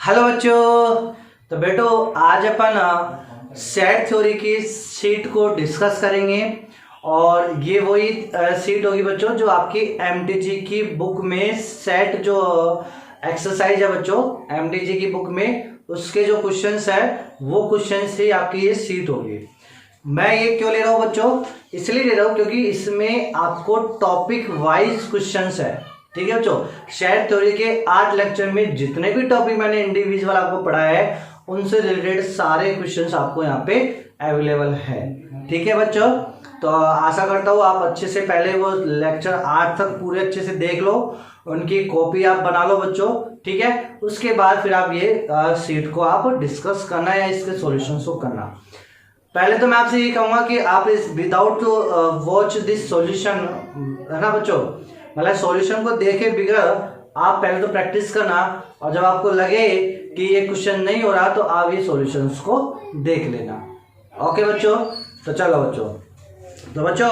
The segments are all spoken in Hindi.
हेलो बच्चों। तो बेटो आज अपन सेट थ्योरी की शीट को डिस्कस करेंगे और ये वही शीट होगी बच्चों जो आपकी एमटीजी की बुक में सेट जो एक्सरसाइज है बच्चों एमटीजी की बुक में उसके जो क्वेश्चंस है वो क्वेश्चंस ही आपकी ये शीट होगी। मैं ये क्यों ले रहा हूँ बच्चों, इसलिए ले रहा हूँ क्योंकि इसमें आपको टॉपिक वाइज क्वेश्चंस है। ठीक है बच्चों, सेट थ्योरी के 8 लेक्चर में जितने भी टॉपिक मैंने इंडिविजुअल आपको पढ़ाया है उनसे रिलेटेड सारे क्वेश्चंस आपको यहाँ पे अवेलेबल है। ठीक है बच्चों, तो आशा करता हूँ आप अच्छे से पहले वो लेक्चर 8 तक पूरे अच्छे से देख लो, उनकी कॉपी आप बना लो बच्चों। ठीक है, उसके बाद फिर आप ये शीट को आप डिस्कस करना या इसके सॉल्यूशन को करना। पहले तो मैं आपसे ये कहूंगा कि आप इस विदाउट वॉच दिस सॉल्यूशन है ना बच्चों, मतलब सॉल्यूशन को देखे बगैर आप पहले तो प्रैक्टिस करना और जब आपको लगे कि ये क्वेश्चन नहीं हो रहा तो आप ये सॉल्यूशंस को देख लेना। ओके बच्चों, तो चलो बच्चों, तो बच्चों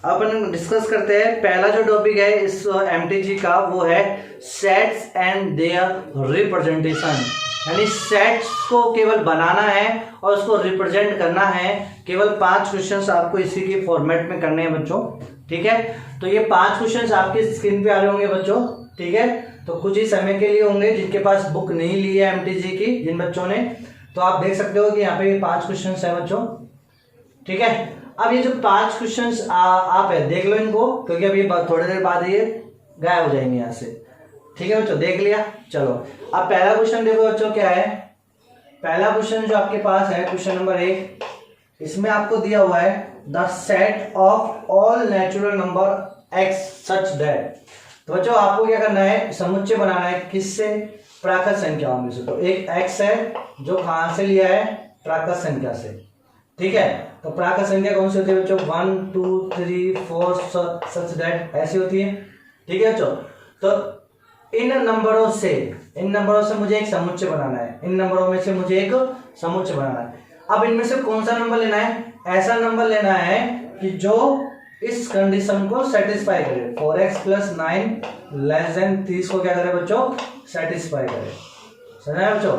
अपन डिस्कस करते हैं। पहला जो टॉपिक है इस एमटीजी का वो है सेट्स एंड देयर रिप्रेजेंटेशन, यानी सेट्स को केवल बनाना है और उसको रिप्रेजेंट करना है। केवल 5 क्वेश्चंस आपको इसी के फॉर्मेट में करने हैं बच्चों। ठीक है, तो ये 5 क्वेश्चंस आपकी स्क्रीन पे आ रहे होंगे बच्चों। ठीक है, तो कुछ ही समय के लिए होंगे जिनके पास बुक नहीं ली है एमटीजी की, जिन बच्चों ने, तो आप देख सकते हो कि यहाँ पे 5 क्वेश्चंस है बच्चों। ठीक है, अब ये जो 5 क्वेश्चंस आप है देख लो इनको, क्योंकि अभी थोड़ी देर बाद ये गायब हो जाएंगे यहाँ से। ठीक है बच्चों, देख लिया। चलो अब पहला क्वेश्चन देखो बच्चों क्या है। पहला क्वेश्चन जो आपके पास है क्वेश्चन नंबर 1, इसमें आपको दिया हुआ है the set of all natural number x such that. तो बच्चों आपको क्या करना है, समुच्चय बनाना है। किससे? प्राकृत संख्याओं में से। तो एक एक्स है जो कहां से लिया है, प्राकृत संख्या से। ठीक है, तो प्राकृत संख्या कौन सी होती है बच्चों? 1 2 3 4 सच दैट ऐसी होती है। ठीक है बच्चों, तो इन नंबरों से मुझे एक समुच्चय बनाना है। इन नंबरों में से मुझे एक समुच्चय बनाना है। अब इनमें से कौन सा नंबर लेना है? ऐसा नंबर लेना है कि जो इस कंडीशन को सेटिस्फाई करे। 4x + 9 < 30 को क्या करे बच्चों? सेटिस्फाई करे। समझा बच्चों?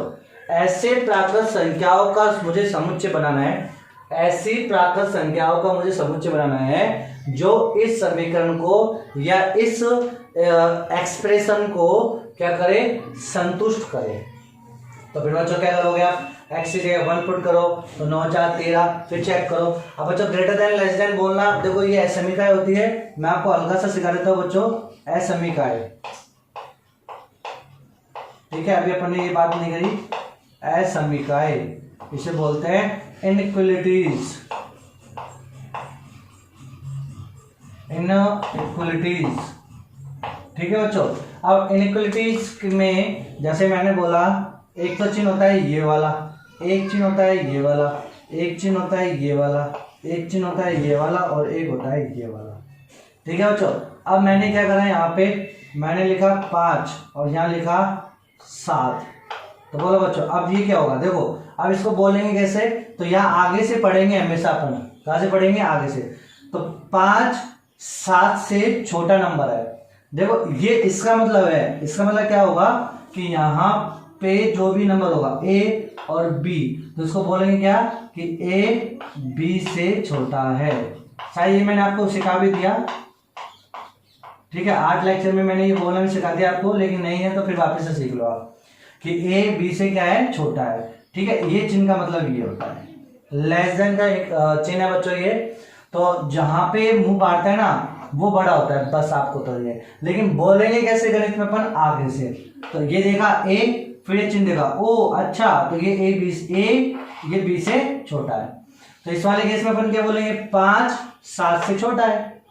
ऐसे प्राकृत संख्याओं का मुझे समुच्चय बनाना है। ऐसी प्राकृत संख्याओं का मुझे समुच्चय बनाना है जो इस समीकरण को या इस एक्सप्रेशन को क्या करे? संतुष्ट करे। तो फिर बच्चों क्या करोगे आप? x की जगह 1 पुट करो तो 9 4 13, फिर चेक करो। अब बच्चों ग्रेटर देन लेस देन बोलना, देखो ये असमीकाय होती है। मैं आपको हल्का सा सिखा देता हूँ बच्चों, असमीकाय। ठीक है, अभी अपन ने ये बात नहीं करी। असमीकाय इसे बोलते हैं इनइक्वलिटीज। इनइक्वलिटीज। ठीक है बच्चों, अब इनइक्वलिटीज में जैसे मैंने बोला, एक तो चिन्ह होता है ये वाला, एक चिन्ह होता है ये वाला, एक चिन्ह होता है ये वाला, एक चिन्ह होता है ये वाला और एक होता है ये वाला। ठीक है बच्चों, अब मैंने क्या करा यहाँ पे, मैंने लिखा 5 और यहाँ लिखा 7। तो बोलो बच्चों अब ये क्या होगा? देखो अब इसको बोलेंगे कैसे? तो यहाँ आगे से पढ़ेंगे हमेशा अपन। कहाँ से पढ़ेंगे? आगे से। तो 5 7 से छोटा नंबर है। देखो ये इसका मतलब है, इसका मतलब क्या होगा कि यहाँ पे जो भी नंबर होगा a और b, तो इसको बोलेंगे क्या कि a b से छोटा है। शायद ये मैंने आपको सिखा भी दिया। ठीक है, 8 लेक्चर में मैंने ये बोलना भी सिखा दिया आपको, लेकिन नहीं है तो फिर वापस से सीख लो आप कि a b से क्या है? छोटा है। ठीक है, ये चिन्ह का मतलब ये होता है। लेस देन का एक चिन्ह है बच्चों ये। तो जहां पे मुंह बांटता है ना वो बड़ा होता है, बस आपको तो ये। लेकिन बोलेंगे कैसे गणित में अपन? आगे से। तो ये देखा a, फिर ये चिन्ह देखा ओ, अच्छा तो ये ये b से छोटा है। तो इस वाले केस में अपन क्या बोलेंगे? 5 7 से छोटा है।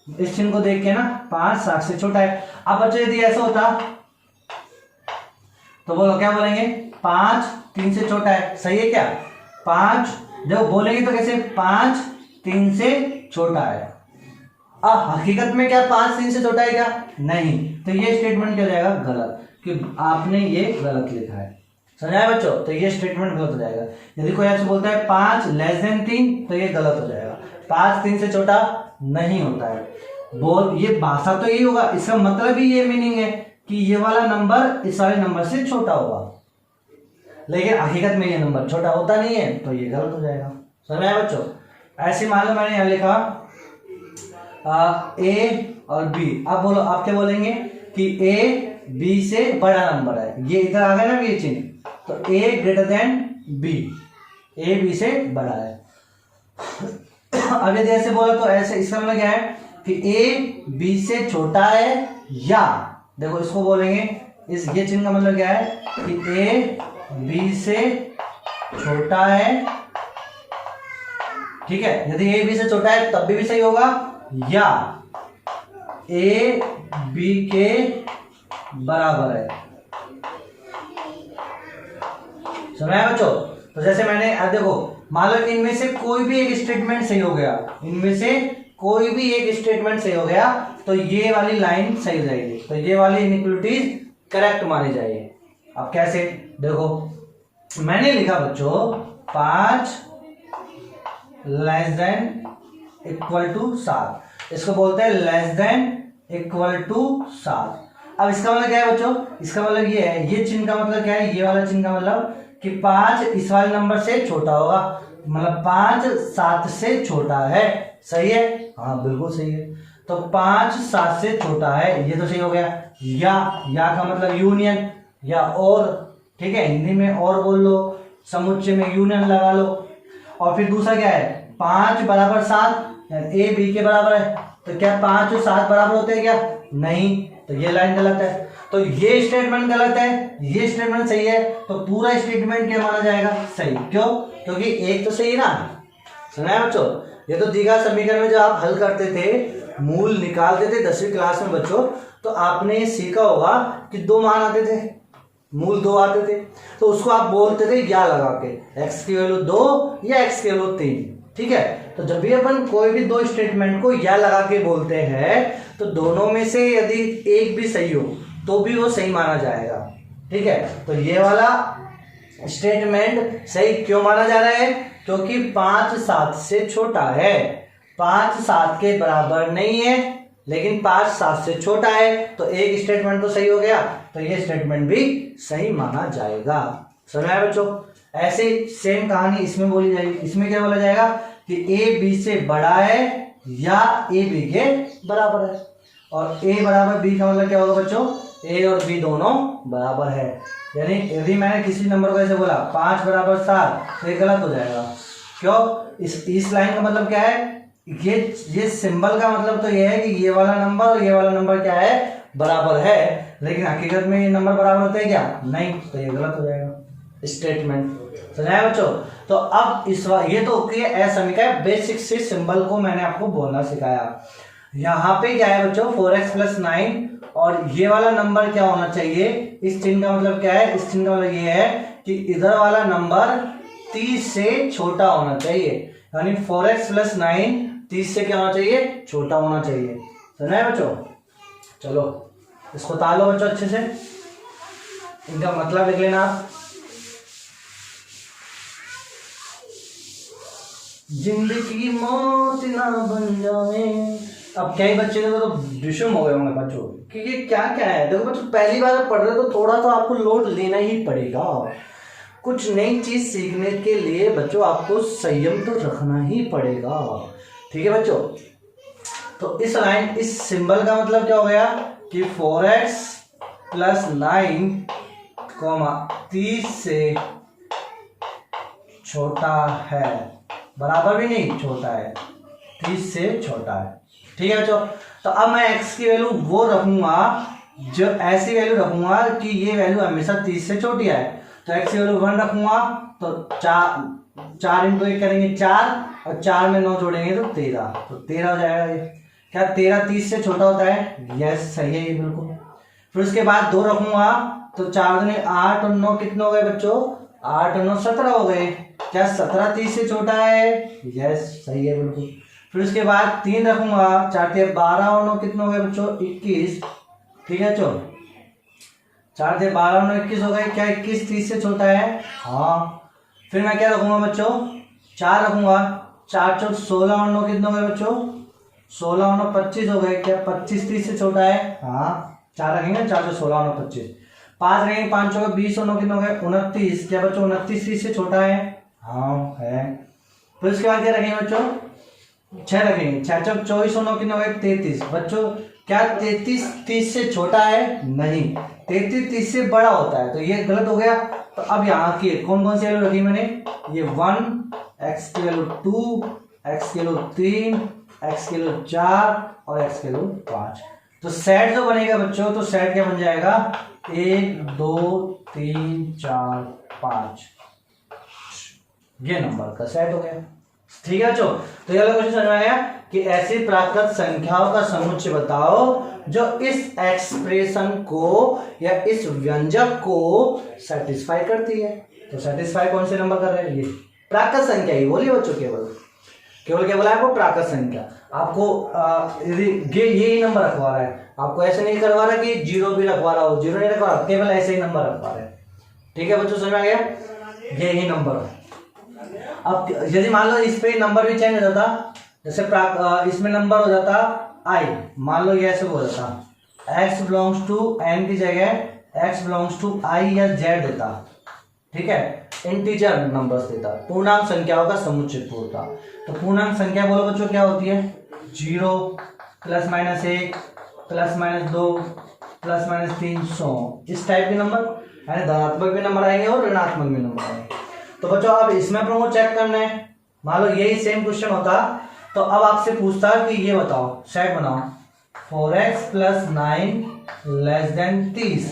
इस चिन्ह को देख के ना 5 7 से छोटा है। अब बच्चों यदि ऐसा होता तो बोलो क्या बोलेंगे? 5 3 से छोटा है। सही है क्या? 5 जब बोलेंगे तो कैसे? 5 3 से छोटा है। अब हकीकत में क्या 5 3 से छोटा है क्या? नहीं। तो ये स्टेटमेंट क्या हो जाएगा? गलत, कि आपने ये गलत लिखा है। समझाया बच्चों? तो ये स्टेटमेंट गलत हो जाएगा। यदि कोई आपसे बोलता है 5 < 3 तो ये गलत हो जाएगा। 5 3 से छोटा नहीं होता है। बोल ये भाषा तो यही होगा, इसका मतलब ही ये मीनिंग है कि ये वाला नंबर इस वाले नंबर से छोटा होगा। लेकिन हकीकत में ये नंबर छोटा होता नहीं है, तो ये गलत हो जाएगा। समझ में आया बच्चों? ऐसे मान लो मैंने यहाँ लिखा ए और बी। अब बोलो, आप क्या बोलेंगे कि ए बी से बड़ा नंबर है, ये इधर आ गया ना ये चिन्ह, तो A greater than B, A B से बड़ा है। अब यदि ऐसे बोला तो ऐसे, इसका मतलब क्या है कि ए बी से छोटा है, या देखो इसको बोलेंगे, इस ये चिन्ह का मतलब क्या है कि ए बी से छोटा है, ठीक है। यदि ए बी से छोटा है तब भी सही होगा, या ए बी के बराबर है। सुना है बच्चों? तो जैसे मैंने देखो, मान लो इनमें से कोई भी एक स्टेटमेंट सही हो गया, इनमें से कोई भी एक स्टेटमेंट सही हो गया, तो ये वाली लाइन सही हो जाएगी, तो ये वाली इनइक्वालिटीज करेक्ट मानी जाएगी। अब कैसे? देखो मैंने लिखा बच्चों 5 लेस देन इक्वल टू 7, इसको बोलते हैं लेस देन इक्वल टू 7। अब इसका मतलब क्या है बच्चों? इसका मतलब ये है, ये चिन्ह का मतलब क्या है, ये वाला चिन्ह का मतलब कि 5 इस वाले नंबर से छोटा होगा, मतलब 5 7 से छोटा है। सही है? हाँ बिल्कुल सही है। तो 5 7 से छोटा है, ये तो सही हो गया। या का मतलब यूनियन या और, ठीक है, हिंदी में और बोल लो, समुच्चय में यूनियन लगा लो। और फिर दूसरा क्या है, 5 बराबर 7, ए बी के बराबर है, तो क्या 5 और 7 बराबर होते हैं क्या? नहीं, तो ये लाइन गलत है। तो ये स्टेटमेंट गलत है, ये स्टेटमेंट सही है, तो पूरा स्टेटमेंट क्या माना जाएगा? सही। क्यों? क्योंकि एक तो सही ना। सुना है बच्चों? ये तो द्विघात समीकरण में जो आप हल करते थे, मूल निकालते थे 10वीं क्लास में बच्चों, तो आपने सीखा होगा कि 2 मान आते थे, मूल 2 आते थे, तो उसको आप बोलते थे या लगा के, x की वैल्यू 2 या x की वैल्यू 3, ठीक है। तो जब भी अपन कोई भी 2 स्टेटमेंट को या लगा के बोलते हैं, तो दोनों में से यदि एक भी सही हो तो भी वो सही माना जाएगा, ठीक है। तो ये वाला स्टेटमेंट सही क्यों माना जा रहा है? क्योंकि 5 7 से छोटा है, 5 7 के बराबर नहीं है, लेकिन 5 7 से छोटा है, तो एक स्टेटमेंट तो सही हो गया, तो ये स्टेटमेंट भी सही माना जाएगा। समझ आया बच्चों? ऐसे सेम कहानी इसमें बोली जाएगी। इसमें क्या बोला जाएगा कि ए बी से बड़ा है या ए बी के बराबर है, और ए बराबर बी का मतलब क्या होगा बच्चों? ए और बी दोनों बराबर है। यानी यदि मैंने किसी नंबर को ऐसे बोला 5 बराबर 7, तो ये गलत हो जाएगा। क्यों? इस लाइन का मतलब क्या है, ये सिंबल का मतलब तो ये है कि ये वाला नंबर और ये वाला नंबर क्या है? बराबर है, लेकिन हकीकत में ये नंबर बराबर होते हैं क्या? नहीं, तो ये गलत हो जाएगा स्टेटमेंट। समझाया बच्चों? तो अब ये तो असमीकरण बेसिक से सिंबल को मैंने आपको बोलना सिखाया। यहाँ पे क्या है बच्चों? 4x + 9, और ये वाला नंबर क्या होना चाहिए? इस चिन्ह का मतलब क्या है? इस चिन्ह का मतलब ये है कि इधर वाला नंबर 30 से छोटा होना चाहिए, यानी 4x + 9 30 से क्या होना चाहिए? छोटा होना चाहिए। सुना है बच्चों? चलो इसको तालो बच्चों अच्छे से, इनका मतलब लिख लेना आप। जिंदगी मौत ना बन जाए। अब कई बच्चे तो डिशम हो गए होंगे बच्चों कि ये क्या क्या है। देखो बच्चों, पहली बार पढ़ रहे तो थोड़ा तो आपको लोड लेना ही पड़ेगा। कुछ नई चीज सीखने के लिए बच्चों आपको संयम तो रखना ही पड़ेगा, ठीक है बच्चों। तो इस सिंबल का मतलब क्या हो गया कि 4x + 9, 30 से छोटा है, बराबर भी नहीं, छोटा है, 30 से छोटा है, ठीक है बच्चों। तो अब मैं x की वैल्यू वो रखूंगा, जो ऐसी वैल्यू रखूंगा कि ये वैल्यू हमेशा 30 से छोटी है। तो x की वैल्यू 1 रखूंगा, तो 4 × 1 करेंगे 4, और 4 में 9 जोड़ेंगे तो 13, तो 13 हो जाएगा। ये क्या 13 30 से छोटा होता है? यस, सही है ये बिल्कुल। फिर उसके बाद 2 रखूंगा, तो 4 दूनी 8 और 9 कितने हो गए बच्चों? 8 और 9 17 हो गए। क्या 17 30 से छोटा है? यस, सही है बिल्कुल। फिर उसके बाद 3 रखूंगा, 4 × 12 और 9 कितने हो गए बच्चों? 21, ठीक है बच्चों। 4 × 12 और 9 21 हो गए। क्या 21 30 से छोटा है? हाँ। फिर मैं क्या रखूंगा बच्चों? 4 रखूंगा, 4 × 4 16 और 9 कितने हो गए बच्चों? 16 और 9 25 हो गए। क्या 25 30 से छोटा है? हाँ। 4 रखेंगे, 4 × 16 और 9 25। 5 रहेंगे, 5 चौके 20 और 9 कितने हो गए 29। क्या बच्चों 29 30 से छोटा है? हाँ है। फिर उसके बाद क्या रखेंगे बच्चों? 6 रखेंगे, 6 चौक 24 और 9 कितने हो गए 33। बच्चों क्या 33 30 से छोटा है? नहीं, 33 30 से बड़ा होता है, तो ये गलत हो गया। तो अब यहाँ की कौन कौन सी वैल्यू रखी मैंने? ये 1, x की वैल्यू 2, x की वैल्यू 3, x की वैल्यू 4 और x की वैल्यू 5। तो सेट जो बनेगा बच्चों, तो सेट क्या बन जाएगा? 1 2 3 4 5, ये नंबर का सेट हो गया। ठीक है बच्चों, तो ये वाला क्वेश्चन समझ में आया कि ऐसी प्राकृत संख्याओं का समुच्चय बताओ जो इस एक्सप्रेशन को या इस व्यंजक को सेटिस्फाई करती है। तो सेटिस्फाई कौन से नंबर कर रहे हैं? ये प्राकृत संख्या ही बोलिए बच्चों, केवल केवल क्या बोला आपको? प्राकृत संख्या। आपको यही नंबर रखवा रहा है, आपको ऐसे नहीं करवा रहा कि जीरो भी रखवा रहा हो, जीरो नहीं रखवा रहा, केवल ऐसे ही नंबर रखवा रहा है। ठीक है बच्चों, समझ में आ गया? यही नंबर है। अब यदि मान लो इस पे नंबर भी चेंज हो जाता, जैसे इसमें नंबर हो जाता i, मान लो ये ऐसे हो जाता x बिलोंग्स टू n की जगह x बिलोंग्स टू i या z देता। ठीक है, इंटीजर नंबर्स देता, पूर्णांक संख्याओं का समुच्चय होता। तो पूर्णांक संख्या बोलो बच्चों क्या होती है? 0 ±1 ±2 ±3 100, इस टाइप के नंबर, यानी धनात्मक भी नंबर आएंगे और ऋणात्मक भी नंबर आएंगे। तो बच्चों अब इसमें अपन को चेक करना है, मान लो यही सेम क्वेश्चन होता तो अब आपसे पूछता कि ये बताओ, सेट बनाओ 4x + 9 < 30।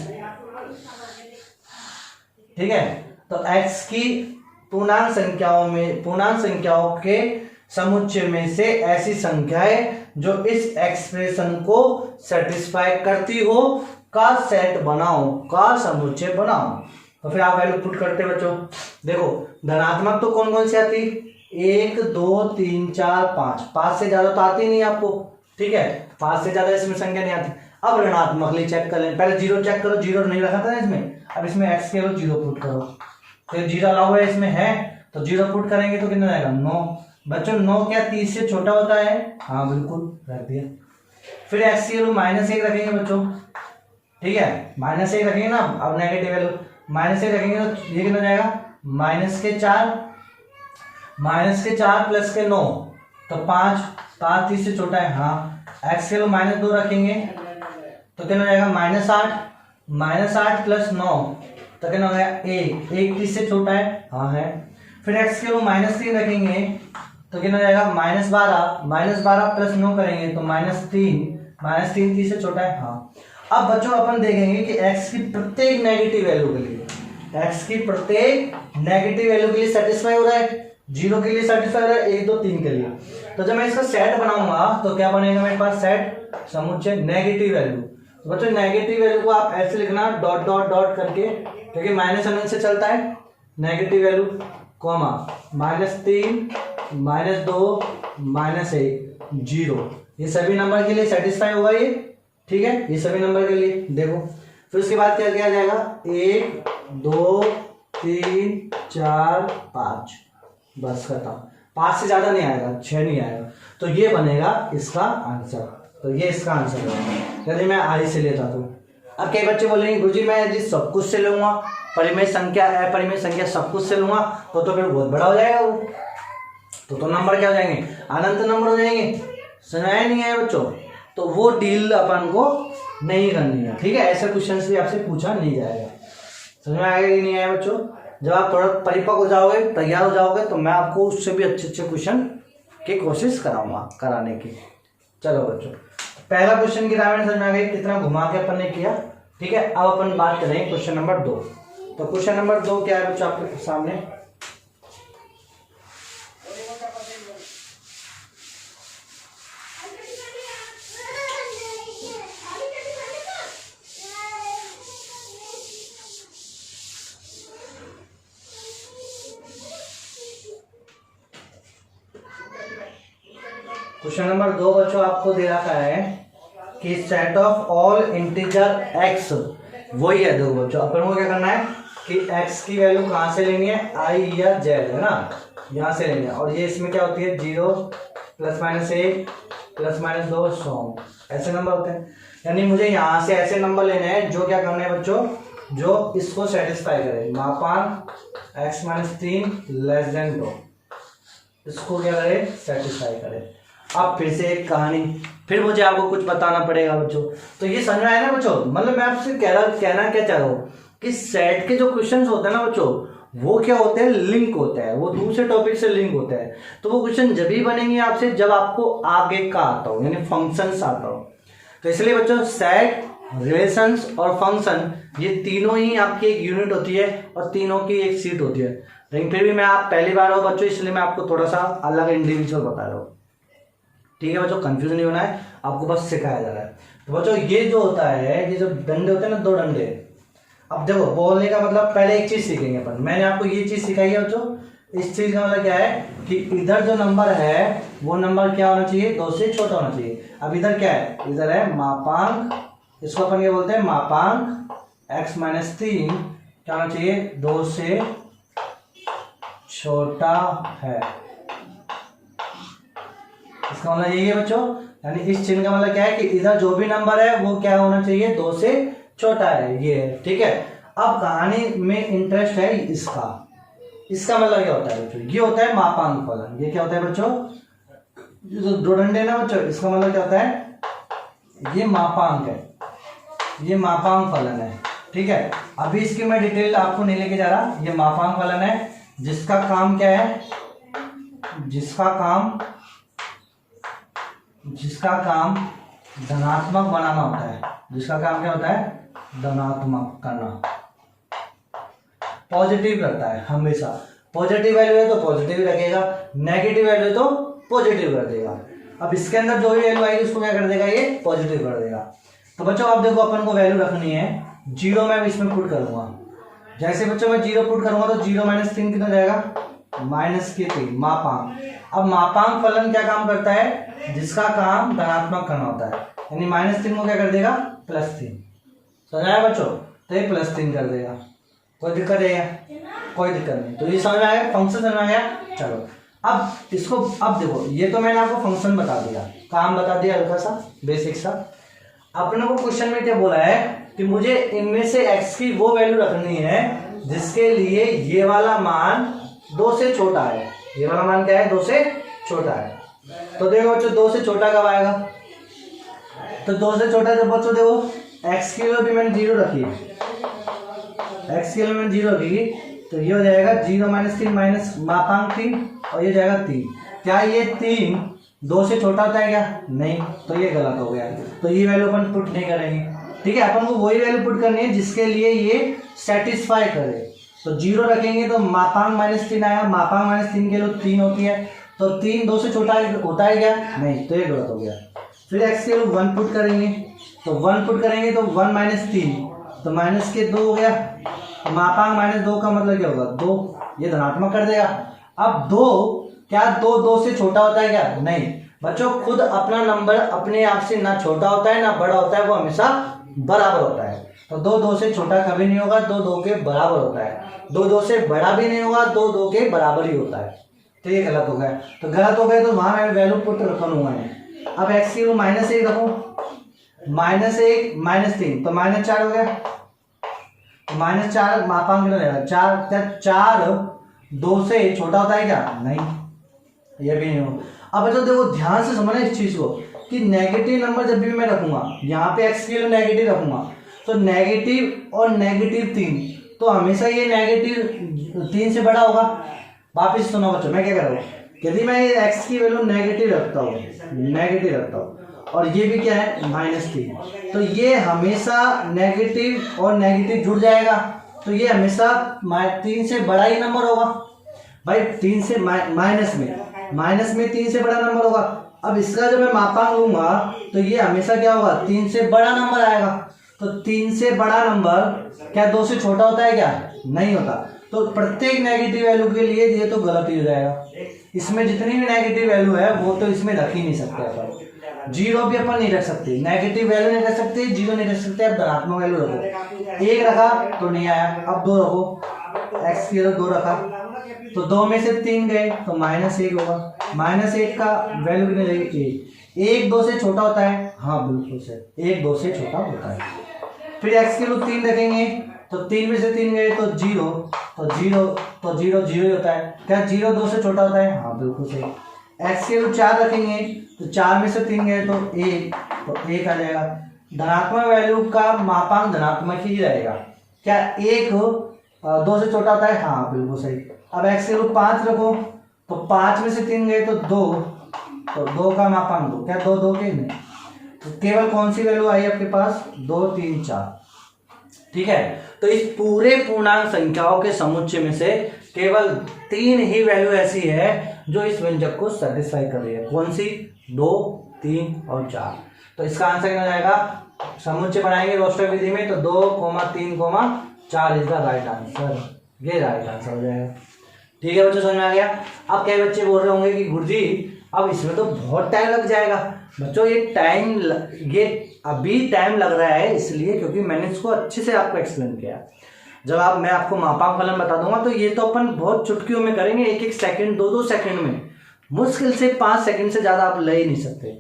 ठीक है, तो x की पूर्णांक संख्याओं के समुच्चय में से ऐसी संख्याएं जो इस एक्सप्रेशन को सेटिस्फाई करती हो का सेट बनाओ, का समुच्चय बनाओ। तो फिर आप वैल्यू पुट करते बच्चों। देखो धनात्मक तो कौन कौन सी आती? 1 2 3 4 5, 5 से ज्यादा तो आती नहीं आपको। ठीक है, 5 से ज्यादा इसमें संख्या नहीं आती। अब ऋणात्मक लिए चेक कर लें, पहले जीरो चेक करो, जीरो नहीं रखा था इसमें, अब इसमें x के लो जीरो पुट करो, तो जीरो अलाउ है इसमें है, तो जीरो पुट करेंगे तो कितना आएगा 9। बच्चों 9 क्या 30 से छोटा होता है? हाँ बिल्कुल, रख दिया। फिर x के लो -1 रखेंगे बच्चों। ठीक है, -1 रखेंगे ना, अब नेगेटिव वैल्यू -1 रखेंगे तो ये कितना जाएगा -4 प्लस के 9, तो 5 30 से छोटा है। हाँ, x के लो -2 रखेंगे तो कितना जाएगा -8 प्लस 9, तो कितना हो गया 1 30 से छोटा है। हाँ है। फिर x के लो -3 रखेंगे तो कितना जाएगा -12 प्लस 9 करेंगे तो -3 30 से छोटा है। हाँ, अब बच्चों अपन देखेंगे कि x की प्रत्येक नेगेटिव वैल्यू के लिए सेटिस्फाई हो रहा है, 0 के लिए सेटिस्फाई हो रहा है, 1 2 3 के लिए। तो जब मैं इसका सेट बनाऊंगा तो क्या बनेगा मेरे पास? सेट समुच्चय नेगेटिव वैल्यू। तो बच्चों नेगेटिव वैल्यू को आप ऐसे लिखना डॉट डॉट डॉट करके, क्योंकि -1 से चलता है नेगेटिव वैल्यू, कॉमा -3 -2 -1 0, ये सभी नंबर के लिए सेटिस्फाई होगा ये। ठीक है, ये सभी नंबर के लिए देखो। फिर उसके बाद क्या किया जाएगा? 1 2 3 4 5, बस खत्म। 5 से ज्यादा नहीं आएगा, 6 नहीं आएगा, तो ये बनेगा इसका आंसर। तो ये इसका आंसर है यदि मैं आई से लेता तो। अब कई बच्चे बोलेंगे गुरुजी मैं यदि सब कुछ से लूंगा, परिमेय संख्या अपरिमेय संख्या सब कुछ से लूंगा तो फिर बहुत बड़ा हो जाएगा वो, तो नंबर क्या हो जाएंगे? अनंत नंबर हो जाएंगे। सुनाया नहीं है बच्चों? तो वो डील अपन को नहीं करनी है। ठीक है, ऐसे क्वेश्चन भी आपसे पूछा नहीं जाएगा। समझ में आएगा कि नहीं आया बच्चों? जब आप थोड़ा परिपक्व हो जाओगे, तैयार हो जाओगे, तो मैं आपको उससे भी अच्छे अच्छे क्वेश्चन की कोशिश कराऊंगा कराने की। चलो बच्चों, पहला क्वेश्चन की रामायण समझ में आ गई, कितना घुमा के अपन ने किया। ठीक है, अब अपन बात करेंगे क्वेश्चन नंबर 2। तो क्वेश्चन नंबर 2 क्या है बच्चों आपके सामने? क्वेश्चन नंबर 2 बच्चों आपको दे रखा है कि set of all integer x, वही है। देखो बच्चों अपन को क्या करना है कि x की वैल्यू कहाँ से लेनी है? i या z है ना, यहाँ से लेनी है। और ये इसमें क्या होती है? 0 ±1 ±2 100, ऐसे नंबर होते हैं। यानी मुझे यहाँ से ऐसे नंबर लेने हैं जो क्या करने हैं बच्चों? जो इसको सेटिस्फाई करे, मापांक x माइनस 3 लेस देन 2, इसको क्या करे, सेटिस्फाई करे। अब फिर से एक कहानी, फिर मुझे आपको कुछ बताना पड़ेगा बच्चों। तो ये समझ में आया ना बच्चों, मतलब मैं आपसे कहना क्या चाह रहा हूँ कि सेट के जो क्वेश्चंस होते हैं ना बच्चों, वो क्या होते हैं, लिंक होते हैं, वो दूसरे टॉपिक से लिंक होते हैं। तो वो क्वेश्चन जब भी बनेंगे आपसे जब आपको आगे का आता हो, यानी फंक्शंस आता हो। तो इसलिए बच्चों सेट, रिलेशंस और फंक्शन ये तीनों ही आपकी एक यूनिट होती है और तीनों की एक सीट होती है। लेकिन फिर भी मैं आप पहली बार हो बच्चों, इसलिए मैं आपको थोड़ा सा अलग इंडिविजुअल बता रहा हूँ। ठीक है बच्चों, कंफ्यूजन नहीं होना है, आपको बस सिखाया जा रहा है। तो बच्चों ये जो होता है, ये जो डंडे होते हैं ना, 2 डंडे। अब देखो बोलने का मतलब पहले एक चीज सीखेंगे अपन, मैंने आपको ये चीज सिखाई है बच्चों। इस चीज का मतलब क्या है कि इधर जो नंबर है वो नंबर क्या होना चाहिए, 2 से छोटा होना चाहिए। अब इधर क्या है, इधर है मापांक, इसको अपन क्या बोलते हैं, मापांक x माइनस 3 क्या होना चाहिए, 2 से छोटा है। इसका मतलब यही है बच्चों, यानी इस चिन्ह का मतलब क्या है कि इधर जो भी नंबर है वो क्या होना चाहिए, 2 से छोटा है, ये है। ठीक है, अब कहानी में इंटरेस्ट है इसका मतलब क्या होता है बच्चों, ये होता है मापांक फलन। ये क्या होता है बच्चों, जो 2 डंडे ना बच्चों, इसका मतलब क्या होता है, ये मापांक है, ये मापांक फलन है। ठीक है, अभी इसकी मैं डिटेल आपको नहीं लेके जा रहा, ये मापांक फलन है जिसका काम क्या है, जिसका काम धनात्मक बनाना होता है। जिसका काम क्या होता है, धनात्मक करना, पॉजिटिव करता है हमेशा। पॉजिटिव वैल्यू है तो पॉजिटिव रखेगा, नेगेटिव वैल्यू है तो पॉजिटिव कर देगा। अब इसके अंदर जो भी वैल्यू आएगी उसको क्या कर देगा, ये पॉजिटिव कर देगा। तो बच्चों अब देखो अपन को वैल्यू रखनी है 0, मैं इसमें पुट करूंगा। जैसे बच्चों मैं 0 पुट करूंगा तो 0 माइनस 3 कितना जाएगा, माइनस के 3, मापांक। अब मापांक फलन क्या काम करता है, जिसका काम धनात्मक करना होता है, यानी माइनस 3 को क्या कर देगा, प्लस 3। समझ आया बच्चों, तो ये प्लस 3 कर देगा। कोई दिक्कत है, कोई दिक्कत नहीं। तो ये समझ में आया, फंक्शन समझ में आया। चलो अब इसको, अब देखो ये तो मैंने आपको फंक्शन बता दिया, काम बता दिया हल्का सा बेसिक सा। अपने को क्वेश्चन में क्या बोला है कि मुझे इनमें से x की वो वैल्यू रखनी है जिसके लिए ये वाला मान 2 से छोटा है। ये वाला मान क्या है, 2 से छोटा है। तो देखो बच्चों 2 से छोटा कब आएगा, तो 2 से छोटा जब बच्चों देखो x की वैल्यू भी मैंने 0 रखी है, x की वैल्यू मैंने 0 रखी, तो ये हो जाएगा 0 माइनस 3 माइनस मापांक 3 और ये जाएगा 3। क्या ये 3 2 से छोटा होता है क्या, नहीं, तो ये गलत हो गया। तो ये वैल्यू अपन पुट नहीं करेंगे। ठीक है, अपन को वही वैल्यू पुट करनी है जिसके लिए ये सेटिस्फाई करे। तो 0 रखेंगे तो मापांक माइनस 3 आया, मापांक माइनस 3 के लिए 3 होती है, तो 3 2 से छोटा होता है क्या, नहीं, तो ये गलत हो गया। फिर x के लिए 1 पुट करेंगे, तो 1 पुट करेंगे तो 1 माइनस 3, तो माइनस के 2 हो गया। तो मापांक माइनस 2 का मतलब क्या होगा, 2, ये धनात्मक कर देगा। अब 2 क्या 2 से छोटा होता है क्या, नहीं बच्चों, खुद अपना नंबर अपने आप से ना छोटा होता है ना बड़ा होता है, वो हमेशा बराबर होता है। तो 2 से छोटा कभी नहीं होगा, 2 के बराबर होता है। 2 से बड़ा भी नहीं होगा, 2 के बराबर ही होता है। तो ये गलत हो गया, तो गलत हो गए तो वहां मैं वैल्यू पुट रखूंगा। अब x की माइनस 1 रखूं, -1 -3 तो -4 हो गया। -4 मापांक कितना रहेगा, 4 2 से छोटा होता है क्या, नहीं, ये भी नहीं हो। अब बच्चों देखो ध्यान से समझना इस चीज को कि नेगेटिव नंबर जब भी मैं रखूंगा, यहाँ पे x के लिए नेगेटिव रखूंगा, तो नेगेटिव और -3, तो हमेशा ये -3 से बड़ा होगा। वापिस सुनो बच्चों, मैं क्या कर रहा हूँ, यदि मैं ये x की वैल्यू नेगेटिव रखता हूँ और ये भी क्या है -3, तो ये हमेशा नेगेटिव और नेगेटिव जुड़ जाएगा, तो ये हमेशा 3 से बड़ा ही नंबर होगा भाई। 3 से माइनस में 3 से बड़ा नंबर होगा। अब इसका जब मैं मापांक लूंगा तो ये हमेशा क्या होगा, 3 से बड़ा नंबर आएगा। तो 3 से बड़ा नंबर क्या 2 से छोटा होता है क्या, नहीं होता। तो प्रत्येक नेगेटिव वैल्यू के लिए ये तो गलत ही हो जाएगा। इसमें जितनी भी नेगेटिव वैल्यू है वो तो इसमें रख ही नहीं सकते अपन। 0 भी अपन नहीं रख सकते, नेगेटिव वैल्यू नहीं रख सकते, 0 नहीं रख सकते। अब धनात्मक वैल्यू रखो, 1 रखा तो नहीं आया, अब 2 रखो, x की 2 रखा तो 2 में से 3 गए तो -1 होगा। -1 का वैल्यू कितनी रहेगी, 1 2 से छोटा होता है, हाँ बिल्कुल से 1 2 से छोटा होता है। फिर x की 3 रखेंगे तो 3 में से 3 गए तो 0, तो 0 ही होता है। क्या 0 2 से छोटा होता है? हाँ बिल्कुल सही। x की वैल्यू 4 रखेंगे तो 4 में से 3 गए तो 1, तो 1 आ जाएगा। धनात्मक वैल्यू का मापांक धनात्मक ही रहेगा। क्या 1 2 से छोटा होता है? हाँ बिल्कुल सही। अब x की वैल्यू 5 रखो तो 5 में से 3 गए तो 2, तो 2 का मापांक 2। क्या 2 2 के नहीं, तो केवल कौन सी वैल्यू आई आपके पास? 2 3 4। ठीक है, तो इस पूरे पूर्णांक संख्याओं के समुच्चय में से केवल 3 ही वैल्यू ऐसी है जो इस व्यंजक को सेटिस्फाई कर रही है। कौन सी? 2 3 और 4। तो इसका आंसर क्या जाएगा? समुच्चय बनाएंगे रोस्टर विधि में तो 2 3 4 इज द राइट आंसर। ये राइट आंसर हो जाएगा। ठीक है बच्चों, समझ में आ गया? अब कई बच्चे बोल रहे होंगे कि गुरुजी अब इसमें तो बहुत टाइम लग जाएगा। बच्चों ये अभी टाइम लग रहा है इसलिए क्योंकि मैंने इसको अच्छे से आपको एक्सप्लेन किया। जब मैं आपको मापांक फलन बता दूंगा तो ये तो अपन बहुत चुटकियों में करेंगे, 1 सेकंड 2 सेकंड में, मुश्किल से 5 सेकंड से ज्यादा आप ले ही नहीं सकते।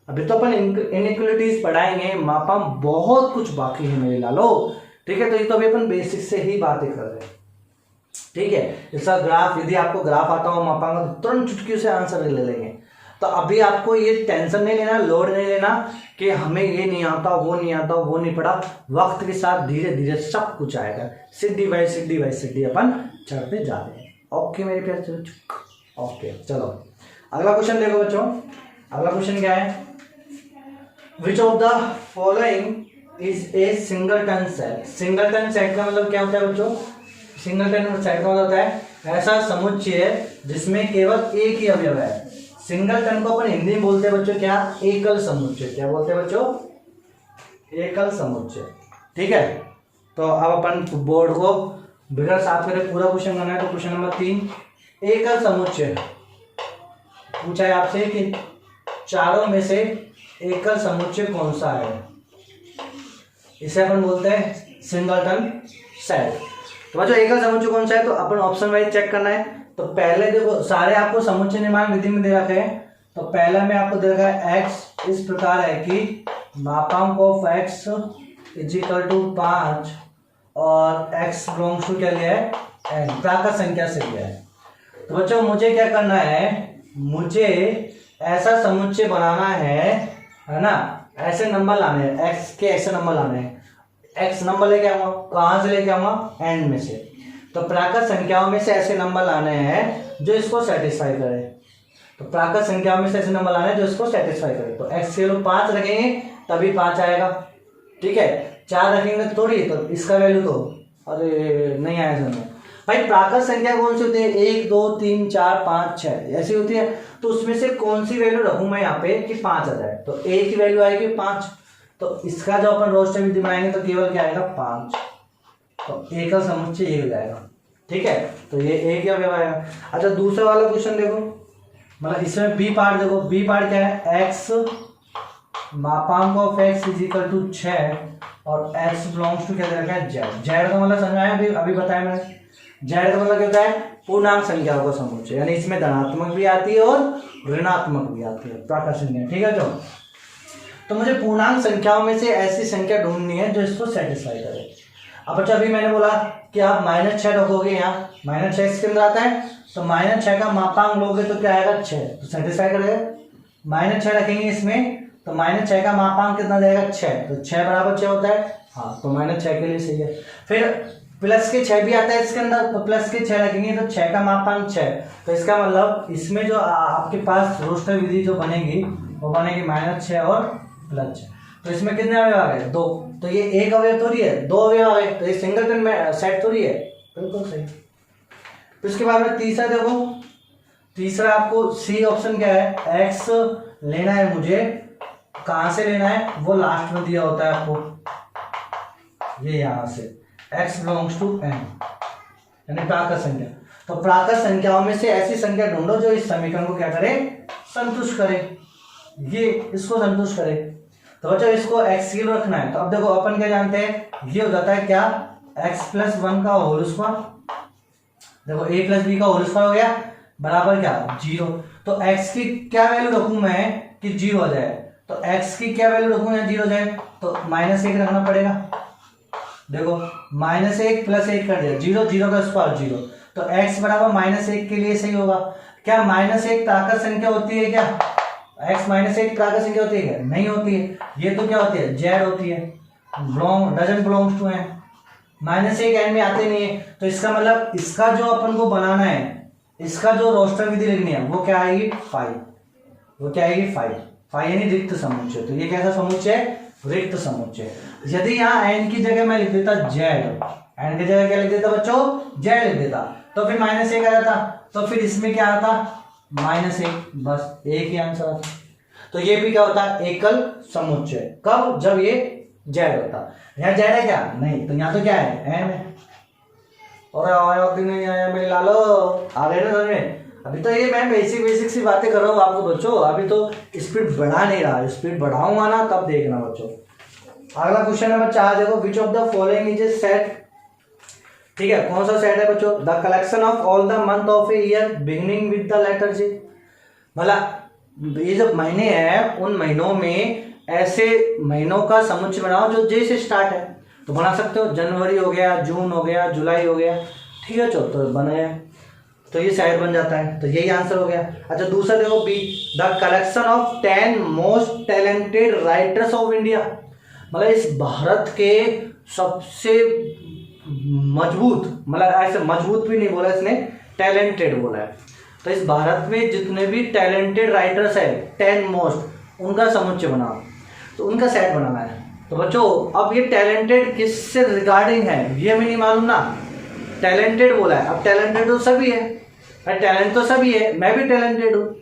अभी तो अपन इनइक्वालिटीज पढ़ाएंगे, मापांक बहुत कुछ बाकी है मेरे लालो। ठीक है, तो ये तो अभी अपन बेसिक से ही बातें कर रहे हैं। ठीक है, इसका ग्राफ, यदि आपको ग्राफ आता हो मापांक तो तुरंत चुटकियों से आंसर ले लेंगे। तो अभी आपको ये टेंशन नहीं लेना, लोड नहीं लेना कि हमें ये नहीं आता, वो नहीं आता, वो नहीं पड़ा। वक्त के साथ धीरे धीरे सब कुछ आएगा, सीढ़ी बाई सीढ़ी अपन चढ़ते जा रहे हैं। ओके मेरे प्यारे बच्चों, ओके चलो अगला क्वेश्चन देखो बच्चों। अगला क्वेश्चन क्या है? विच of the following is A singleton set. Singleton set का मतलब क्या होता है बच्चों? सिंगलटन सेट का मतलब होता है ऐसा समुच्चय जिसमें केवल एक ही अवयव है। सिंगलटन को अपन हिंदी में बोलते हैं बच्चों क्या? एकल समुच्चय। क्या बोलते हैं बच्चों? एकल समुच्चय। ठीक है, तो अब अपन बोर्ड को बिगड़ साफ करें, पूरा क्वेश्चन करना है। तो क्वेश्चन नंबर 3, एकल समुच्चय पूछा है आपसे कि चारों में से एकल समुच्चय कौन सा है? इसे अपन बोलते हैं सिंगलटन सेट। तो बच्चों एकल समुच्चय कौन सा है? तो अपन ऑप्शन वाइज चेक करना है। तो पहले देखो सारे आपको समुच्चय निर्माण विधि में दे रखे हैं। तो पहला में आपको दे रखा है x इस प्रकार है कि मापांक of x is equal to 5 और x बिलोंग्स टू क्या लिया है? n, प्राकृत संख्या से लिया है। तो बच्चों मुझे क्या करना है? मुझे ऐसा समुच्चय बनाना है ना, ऐसे नंबर लाने हैं, x के ऐसे नंबर लाने हैं। x नंबर लेके आऊंगा, कहां से लेके आऊंगा? n में से। तो प्राकृत संख्याओं में से ऐसे नंबर लाने हैं जो इसको सेटिस्फाई करे। तो प्राकृत संख्याओं में से ऐसे नंबर लाने हैं जो इसको सेटिस्फाई करे। तो x के वैल्यू 5 रखेंगे तभी 5 आएगा। ठीक है, 4 रखेंगे थोड़ी, तो इसका वैल्यू तो अरे नहीं आया समझ में भाई। प्राकृत संख्या कौन सी होती है? 1 2 3 4 5 6 ऐसी होती है। तो उसमें से कौन सी वैल्यू रखूं मैं यहाँ पे कि 5 आ जाए? तो a की वैल्यू आएगी 5। तो इसका जो अपन रोस्टर विधि बनाएंगे तो केवल क्या आएगा? 5। तो एकल समुच्चय ये हो जाएगा। ठीक है, तो ये एक ही अवयव आएगा। अच्छा दूसरा वाला क्वेश्चन देखो, मतलब इसमें बी पार्ट देखो। बी पार्ट क्या है? x मापांक of x is equal to 6 और x बिलोंग्स टू क्या दे रखा है? z। z का मतलब समझ में आया? अभी बताया मैंने। z का मतलब क्या होता है? पूर्णांक संख्याओं का समुच्चय, यानी इसमें धनात्मक भी आती है और ऋणात्मक भी आती है, प्राकृत संख्या। ठीक है जो, तो मुझे पूर्णांक संख्याओं में से ऐसी संख्या ढूंढनी है जो इसको सेटिस्फाई करे। अब बच्चा अभी मैंने बोला कि आप -6 रखोगे, यहाँ -6 इसके अंदर आता है, तो -6 का मापांक लोगे तो क्या आएगा? 6, तो सेटिस्फाई करेगा। -6 रखेंगे इसमें तो -6 का मापांक कितना जाएगा? 6, तो 6 बराबर 6 होता है। हाँ, तो -6 के लिए सही है। फिर प्लस के 6 भी आता है इसके अंदर, तो प्लस के 6 रखेंगे तो 6 का मापांक 6। तो इसका मतलब इसमें जो आपके पास रोस्टर विधि जो बनेगी वो बनेगी -6 और +6। तो इसमें कितने अवयव आ गए? 2। तो ये एक अवयव थोड़ी है, 2 अवयव आ गए। तो ये सिंगलटन में सेट थोड़ी है। बिल्कुल सही। तो इसके बाद में तीसरा देखो, तीसरा आपको सी ऑप्शन क्या है? x लेना है मुझे, कहां से लेना है? वो लास्ट में दिया होता है आपको, ये यहां से x बिलोंग्स टू n, यानी प्राकृत संख्या। तो प्राकृत संख्याओं में से ऐसी संख्या ढूंढो जो इस समीकरण को क्या करे? संतुष्ट करे, ये इसको संतुष्ट करे। तो बच्चों इसको x किलो रखना है। तो अब देखो अपन क्या जानते हैं? ये हो जाता है क्या? x + 1 का होल स्क्वायर। देखो a + b का होल स्क्वायर हो गया बराबर क्या? 0। तो x की क्या वैल्यू रखूं मैं कि 0 हो जाए? तो x की क्या वैल्यू रखूं या 0 हो जाए? तो -1 रखना पड़ेगा। देखो -1 + 1 कर दिया, 0 0 का स्क्वायर 0, तो x बराबर -1 के लिए सही होगा। क्या -1 प्राकृत संख्या होती है क्या? x -1 प्राकृत संख्या होती है क्या? नहीं होती है। ये तो क्या होती है? z होती है, डजंट बिलोंग्स टू है। -1 एंड में आते नहीं है, तो इसका मतलब इसका जो अपन को बनाना है, इसका जो रोस्टर विधि लिखनी है वो क्या आएगी? 5। वो क्या आएगी? 5 यानी रिक्त समुच्चय। तो ये कैसा समुच्चय है? रिक्त समुच्चय। यदि यहाँ n की जगह मैं लिख देता z, n की जगह क्या लिख देता बच्चों? z लिख देता, तो फिर -1 आ जाता, तो फिर इसमें क्या आता? -1, बस एक ही आंसर आता। तो ये भी क्या होता? एकल समुच्चय। कब? जब ये z होता। यहाँ z है क्या? नहीं, तो यहाँ तो क्या है? n है। और आया कि नहीं आया मेरे लालो? आ गए ना समझ में? अभी तो ये मैं बेसिक सी बातें कर रहा हूँ आपको बच्चों, अभी तो स्पीड बढ़ा नहीं रहा, स्पीड बढ़ाऊंगा ना तब देखना बच्चों। अगला क्वेश्चन है बच्चा, देखो which of the following is a set. ठीक है, कौन सा सेट है बच्चों? The collection of all the month of a year beginning with the letter J. मतलब ये जो महीने हैं उन महीनों में ऐसे महीनों का समुच्चय बनाओ जो जे से स्टार्ट है। तो बना सकते हो, जनवरी हो गया, जून हो गया, जुलाई हो गया। ठीक है, तो बन गया, तो ये शायद बन जाता है, तो यही आंसर हो गया। अच्छा दूसरा देखो B, the collection of 10 most talented writers of India. मतलब इस भारत के सबसे मजबूत, मतलब ऐसे मजबूत भी नहीं बोला इसने, टैलेंटेड बोला है। तो इस भारत में जितने भी टैलेंटेड राइटर्स है 10 मोस्ट, उनका समुच्चय बनाओ, तो उनका सेट बनाना है। तो बच्चों अब ये टैलेंटेड किससे रिगार्डिंग है ये हमें नहीं मालूम ना, टैलेंटेड बोला है। अब टैलेंटेड तो सभी है, टैलेंट तो सभी है, मैं भी टैलेंटेड हूँ।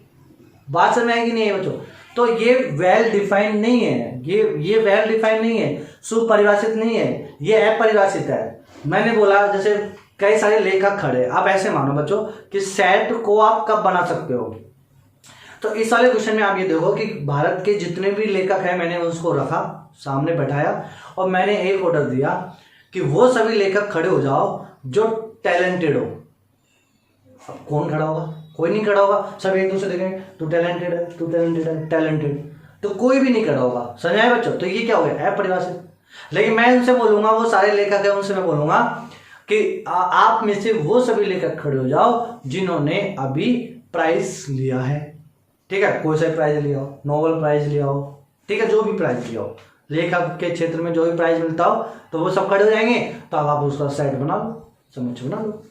बात समझ आएगी नहीं है बच्चों? तो ये वेल डिफाइंड नहीं है, ये वेल डिफाइंड नहीं है, सुपरिभाषित नहीं है, ये अपरिभाषित है। मैंने बोला जैसे कई सारे लेखक खड़े, आप ऐसे मानो बच्चों कि सेट को आप कब बना सकते हो। तो इस वाले क्वेश्चन में आप ये देखो कि भारत के जितने भी लेखक हैं मैंने उसको रखा सामने बैठाया और मैंने एक ऑर्डर दिया कि वो सभी लेखक खड़े हो जाओ जो टैलेंटेड हो। अब कौन खड़ा होगा? कोई नहीं खड़ा होगा, सब एक दूसरे देखेंगे तू टैलेंटेड है, तू टैलेंटेड है, टैलेंटेड, तो कोई भी नहीं खड़ा होगा। समझ आए बच्चों? तो ये क्या हो गया? अपरिभाषित। लेकिन मैं उनसे बोलूंगा, वो सारे लेखक है उनसे मैं बोलूंगा कि आप में से वो सभी लेखक खड़े हो जाओ जिन्होंने अभी प्राइज लिया है। ठीक है, कोई सा प्राइज लिया हो, नोबेल प्राइज लिया हो, ठीक है, जो भी प्राइज लिया हो, लेखक के क्षेत्र में जो भी प्राइज मिलता हो, तो वो सब खड़े हो जाएंगे। तो अब आप उसका सेट बना लो, समुच्चय बना लो।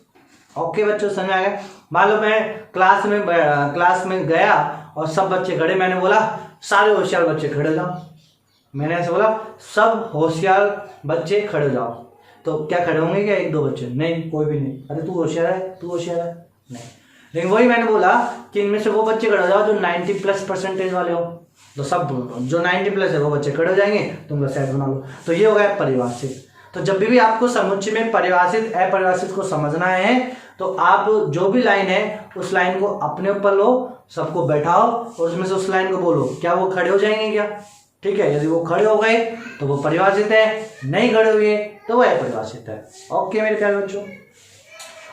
ओके बच्चों, समझ आ गया? मान लो मैं क्लास में गया और सब बच्चे खड़े, मैंने बोला सारे होशियार बच्चे खड़े हो जाओ। मैंने ऐसे बोला सब होशियार बच्चे खड़े हो जाओ, तो क्या खड़े होंगे क्या? 1-2 बच्चे? नहीं, कोई भी नहीं। अरे तू होशियार है, तू होशियार है, नहीं। लेकिन वही मैंने बोला कि इनमें से वो बच्चे खड़े हो जाओ जो 90+ % वाले हो, तो सब जो 90+ है वो बच्चे खड़े हो जाएंगे, तुम सेट बना लो। तो ये हो गया परिभाषित। तो जब भी आपको समुच्चय में परिभाषित अपरिभाषित को समझना है तो आप जो भी लाइन है उस लाइन को अपने ऊपर लो, सबको बैठाओ और उसमें से उस लाइन को बोलो, क्या वो खड़े हो जाएंगे क्या? ठीक है, यदि वो खड़े हो गए तो वो परिभाषित है, नहीं खड़े हुए तो वो अपरिभाषित है। ओके मेरे प्यारे बच्चों।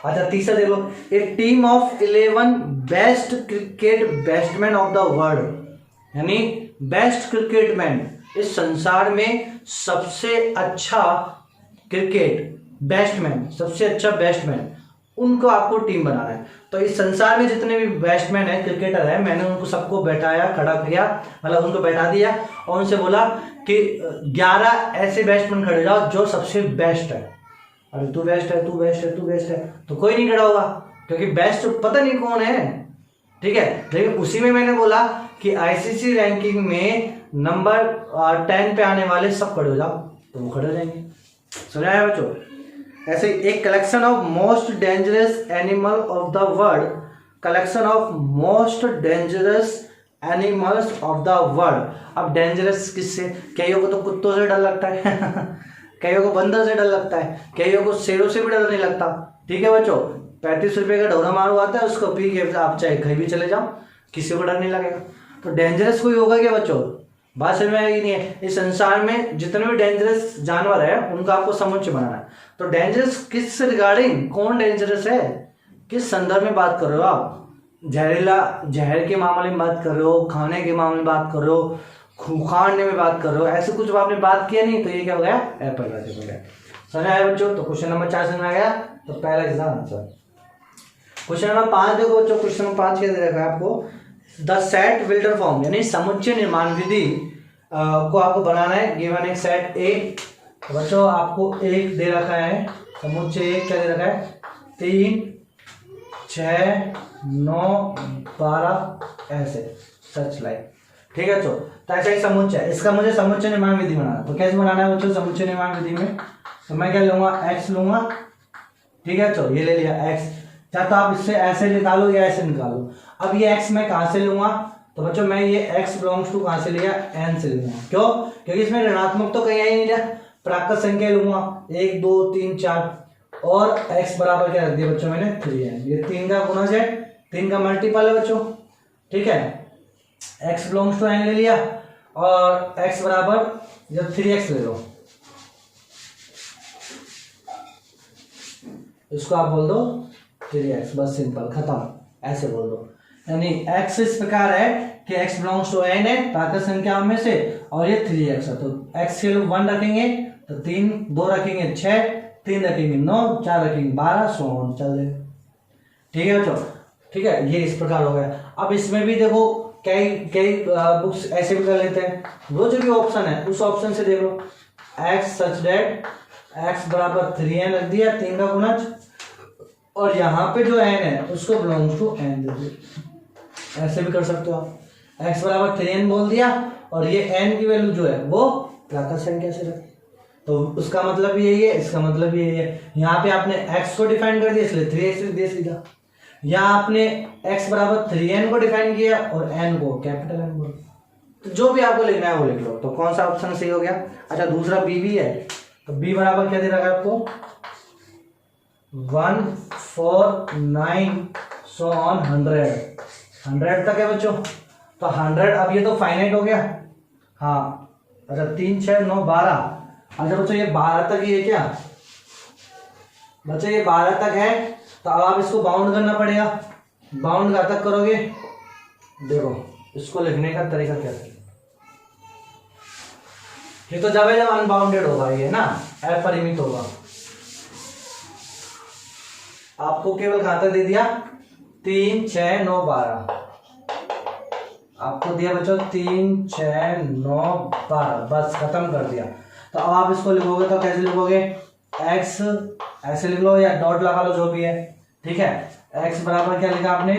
अच्छा तीसरा देख लो, a team of 11 best cricket batsman of the world, यानी बेस्ट क्रिकेटमैन, इस संसार में सबसे अच्छा क्रिकेट बैट्समैन, सबसे अच्छा बैट्समैन, उनको आपको टीम बनाना है। तो इस संसार में जितने भी बैट्समैन है, क्रिकेटर है, मैंने उनको सबको बैठाया, खड़ा किया, मतलब उनको बैठा दिया और उनसे बोला कि 11 ऐसे बैट्समैन खड़े जाओ जो सबसे बेस्ट है। अरे तू बेस्ट है, तू बेस्ट है, तू बेस्ट है, तो कोई नहीं खड़ा होगा क्योंकि बेस्ट पता नहीं कौन है। ठीक है, लेकिन उसी में मैंने बोला कि आईसीसी रैंकिंग में नंबर 10 पे आने वाले सब खड़े हो जाओ, तो वो खड़े हो जाएंगे। समझ आया बच्चों? ऐसे एक collection of most dangerous animal of the world, collection of most dangerous animals of the world. अब डेंजरस किससे? कईयों को तो कुत्तों से डर लगता है कईयों को बंदर से डर लगता है, कईयों को शेरों से भी डर नहीं लगता। ठीक है बच्चों, 35 रुपए का ढोरा मारू आता है, उसको पी के आप चाहे कहीं भी चले जाओ, किसी को डर नहीं लगेगा। तो डेंजरस कोई होगा क्या बच्चों? बात समझ में आएगी नहीं है? इस संसार में जितने भी डेंजरस जानवर है उनका आपको समुच्चय बनाना है। तो डेंजरस किस रिगार्डिंग, कौन डेंजरस है, किस संदर्भ में बात कर रहे हो आप? जहर के मामले में बात कर रहे हो, खाने के मामले में बात कर रहे हो, खूखाड़ने में बात कर रहे हो, ऐसे कुछ आपने बात किया नहीं, तो ये क्या हो गया? अपरिभाषित हो गया। समझ आया बच्चों? तो क्वेश्चन नंबर 4 समझ आ गया, तो पहला इसका आंसर। क्वेश्चन नंबर 5 देखो बच्चों, क्वेश्चन नंबर 5 क्या दे रखा है आपको, द सेट विल्टर फॉर्म यानी समुच्चय निर्माण विधि को आपको बनाना है। गिवन एक सेट ए, तो बच्चों आपको एक दे रखा है समुच्चय एक, क्या दे रखा है 3 6 9 12 ऐसे सच लाइक, ठीक है बच्चों। तो ऐसा एक समुच्चय, इसका मुझे समुच्चय निर्माण विधि बनाना, तो कैसे बनाना है बच्चों समुच्चय निर्माण विधि में, तो मैं क्या लूंगा x लूंगा, ठीक है बच्चों, ये ले लिया x, या तो आप इससे ऐसे निकालो या ऐसे निकालो। अब ये x मैं कहां से लूंगा, तो बच्चों मैं ये x बिलोंग्स टू कहां से लिया, n से लूंगा, क्यों, क्योंकि इसमें ऋणात्मक तो कहीं नहीं लिया, प्राकृत संख्या लूंगा 1 2 3 4, और x बराबर क्या रख दिया बच्चों मैंने 3n, ये 3 का गुणज है, 3 का मल्टीपल है बच्चों, ठीक है, x बिलोंग्स टू n ले लिया, और x बराबर जब 3x ले लो, इसको आप बोल दो 3x, बस सिंपल खत्म, ऐसे बोल दो। यानी x इस प्रकार है कि x बिलोंग्स टू n है प्राकृत संख्या में से, और ये 3x है, तो x के लोग 1 रखेंगे तो 3, 2 रखेंगे 6, 3 रखेंगे 9, 4 रखेंगे 12, 16 चल रहे, ठीक है बच्चों, ठीक है, ये इस प्रकार हो गया। अब इसमें भी देखो कई कई बुक्स ऐसे भी कर लेते हैं, वो जो भी ऑप्शन है उस ऑप्शन से देख लो, x सच डेट x बराबर 3n रख दिया, 3 का गुणज, और यहाँ पे जो n है उसको बिलोंग्स टू n दे दिया, ऐसे भी कर सकते हो आप, x बराबर 3n बोल दिया, और ये n की वैल्यू जो है वो प्राकृत संख्या से रख, तो उसका मतलब यही है, इसका मतलब यही है। यहाँ पे आपने x को डिफाइन कर दिया इसलिए 3x लिख दिया सीधा, यहाँ आपने x बराबर 3n को डिफाइन किया और n को कैपिटल N बोला, तो जो भी आपको लिखना है वो लिख लो। तो कौन सा ऑप्शन सही हो गया? अच्छा दूसरा b भी है, तो b बराबर क्या दे रखा है आपको 1 4 9 सो ऑन 100 तक है बच्चों, तो 100, अब ये तो फाइनाइट हो गया, हाँ, अच्छा 3 6 9 12, अच्छा बच्चों ये 12 तक ही है क्या बच्चों, ये 12 तक है, तो अब आप इसको बाउंड करना पड़ेगा, बाउंड कहाँ तक करोगे, देखो इसको लिखने का तरीका क्या है, ये तो जब है जब अनबाउंडेड होगा, ये ना अपरिमित होगा, आपको केवल कहां तक दे दिया 3 6 9 12, आपको दिया बच्चों 3 6 9 12, बस खत्म कर दिया। तो अब आप इसको लिखोगे तो कैसे लिखोगे, x ऐसे लिख लो या डॉट लगा लो, जो भी है, ठीक है, x बराबर क्या लिखा आपने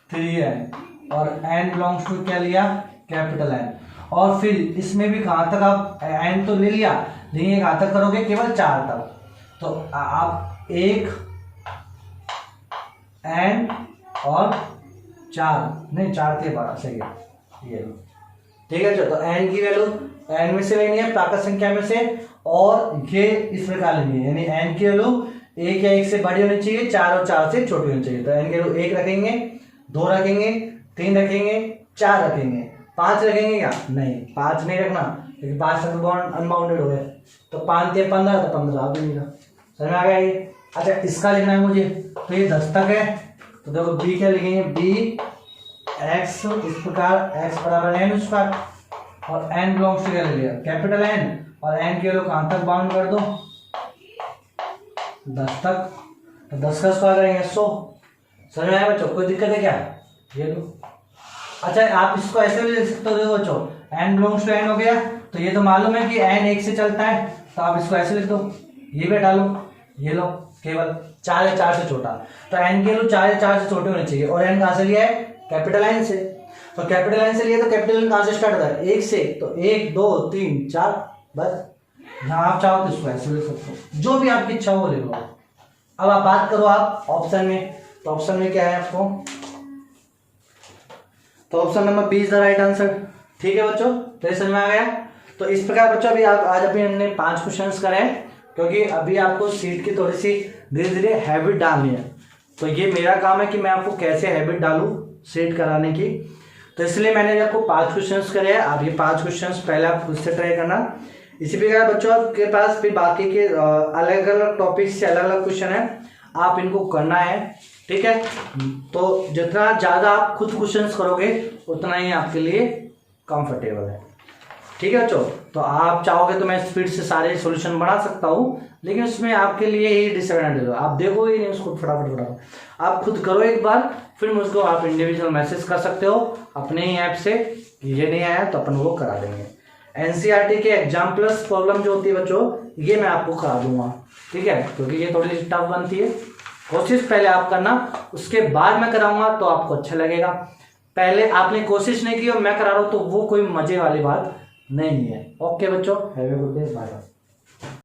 3n, और n बिलोंग्स टू क्या लिया कैपिटल N, और फिर इसमें भी कहां तक आप n तो ले लिया, लेकिन ये कहां तक करोगे केवल 4 तक, तो आप 1 n और 4 नहीं 4 थे 12 सही है, ये ठीक है, तो n की वैल्यू n में से लेनी है प्राकृत संख्या में से, और ये इस प्रकार लेनी है, यानी n की वैल्यू 1 या 1 से बड़ी होनी चाहिए, 4 और 4 से छोटी होनी चाहिए, तो n की वैल्यू 1 रखेंगे, 2 रखेंगे, 3 रखेंगे, 4 रखेंगे, 5 रखेंगे क्या, नहीं 5 नहीं रखना, क्योंकि 5 तक अनबाउंडेड हो गए, तो 5 × 15 तो 15 आप देंगे, समझ में आ गया ये। अच्छा इसका लिखना है मुझे, तो ये 10 तक है, तो देखो b क्या लिखेंगे, b x इस प्रकार x बराबर n स्क्वायर, और n बिलोंग्स टू क्या ले लिया कैपिटल N, और n के लोग कहां तक बाउंड कर दो 10 तक, तो 10 का स्क्वायर करेंगे 100, समझ में आया बच्चों, कोई दिक्कत है क्या, ये लो। अच्छा आप इसको ऐसे भी लिख सकते हो, देखो बच्चों n बिलोंग्स टू n हो गया, तो ये तो मालूम है कि n 1 से चलता है, तो आप इसको ऐसे लिख दो, ये भी हटा लो, ये लो, केवल 4 या 4 से छोटा, तो n के लोग 4 या 4 से छोटे होने चाहिए, और n कहां से लिया है कैपिटल N से, तो कैपिटल N से लिया तो कैपिटल N कहां से स्टार्ट होता है 1 से, तो 1 2 3 4, बस यहाँ आप चाहो तो इसको ऐसे लिख सकते हो, जो भी आपकी इच्छा हो ले लो। अब आप बात करो आप ऑप्शन में, तो ऑप्शन में क्या है आपको, तो option number B is the right answer, ठीक है बच्चों, तो ये समझ में आ गया। तो इस प्रकार बच्चों अभी आप आज अभी हमने 5 क्वेश्चंस करे हैं, क्योंकि अभी आपको सीट की थोड़ी सी धीरे धीरे हैबिट डालनी है, तो ये मेरा काम है कि मैं आपको कैसे हैबिट डालूं सीट कराने की, तो इसलिए मैंने आपको 5 क्वेश्चंस करे हैं। अब ये 5 क्वेश्चंस पहले आप खुद से ट्राई करना, इसी प्रकार बच्चों आपके पास फिर बाकी के अलग अलग टॉपिक से अलग अलग क्वेश्चन है, आप इनको करना है, ठीक है। तो जितना ज़्यादा आप खुद क्वेश्चंस करोगे उतना ही आपके लिए कंफर्टेबल है। ठीक है बच्चों। तो आप चाहोगे तो मैं स्पीड से सारे सॉल्यूशन बना सकता हूँ, लेकिन उसमें आपके लिए ही डिसएडवांटेज हो, आप देखोगे नहीं उसको फटाफट आप खुद करो एक बार, फिर मुझको आप इंडिविजुअल मैसेज कर सकते हो अपने ही ऐप से कि ये नहीं आया तो अपन वो करा देंगे। एनसीईआरटी के एग्जाम प्लस प्रॉब्लम जो होती है बच्चों, ये मैं आपको करा दूंगा, ठीक है, क्योंकि ये थोड़ी सी टफ बनती है। कोशिश पहले आप करना, उसके बाद मैं कराऊंगा तो आपको अच्छा लगेगा। पहले आपने कोशिश नहीं की और मैं करा रहा हूं तो वो कोई मजे वाली बात नहीं है। ओके बच्चों, have a good day, bye bye.